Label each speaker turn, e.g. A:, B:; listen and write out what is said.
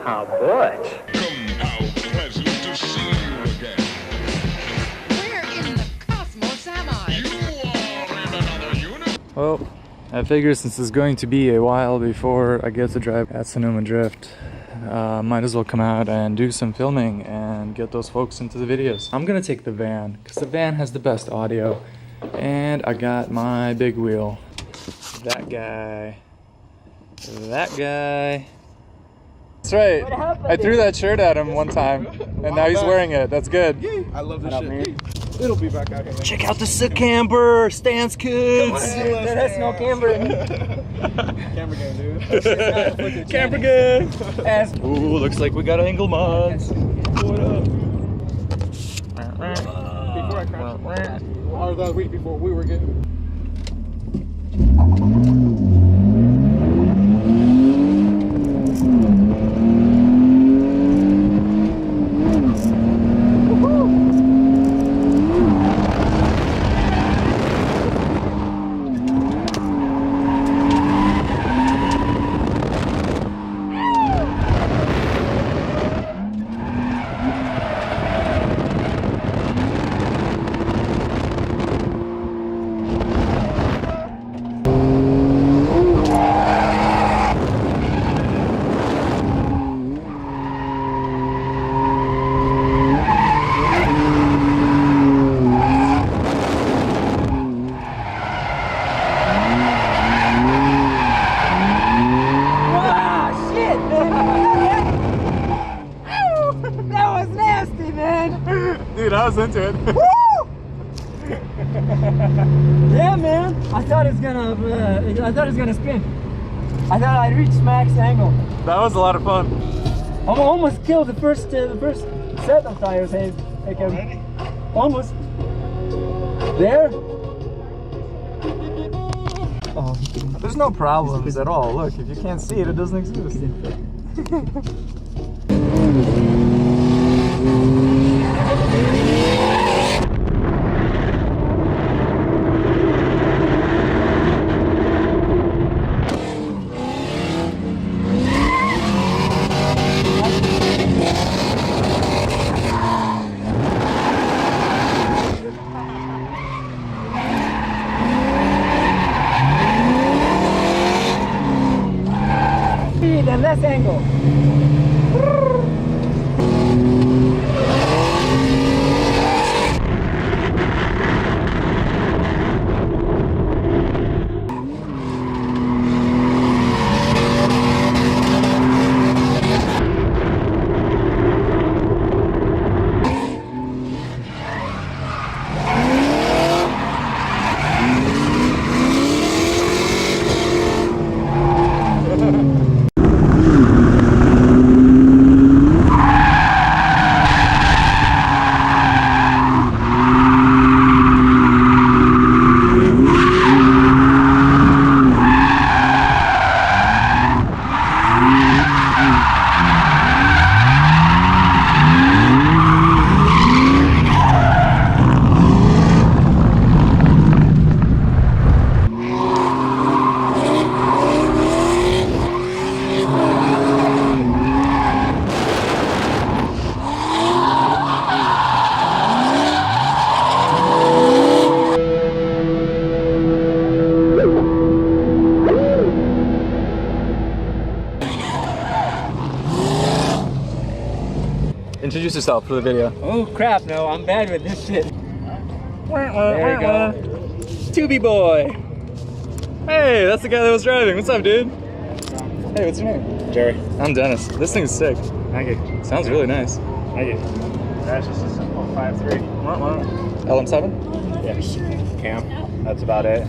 A: How butch.
B: How pleasant to see you again.
C: Where in the cosmos am I?
B: You are in another universe.
D: Well, I figure since it's going to be a while before I get to drive at Sonoma Drift, might as well come out and do some filming and get those folks into the videos. I'm gonna take the van because the van has the best audio, and I got my big wheel. That guy. That's right. I threw that shirt at him one time, and now he's wearing it. That's good.
E: I love this shit. It'll be back out here.
D: Check out the camber stance, kids.
A: That's no camber.
E: Camera game, dude.
D: Camper good. Ooh, looks like we got angle mods. What up?
E: Before I crashed. Or the week before we were getting.
D: Dude, I was into it.
A: Woo! Yeah, man. I thought it was gonna spin. I thought I'd reach max angle.
D: That was a lot of fun.
A: I almost killed the first set of tires. Hey Kevin. Almost. There. Oh.
D: There's no problems at all. Look, if you can't see it, it doesn't exist.
A: And less angle.
D: Introduce yourself for the video.
A: Oh crap, no, I'm bad with this shit. There you go.
D: Tubby boy. Hey, that's the guy that was driving. What's up, dude? Hey, what's your name?
E: Jerry.
D: I'm Dennis. This thing's sick.
E: Thank you.
D: Sounds really nice.
E: Thank you. That's just a simple 5.3.
D: LM7?
E: Yes. Cam. That's about it.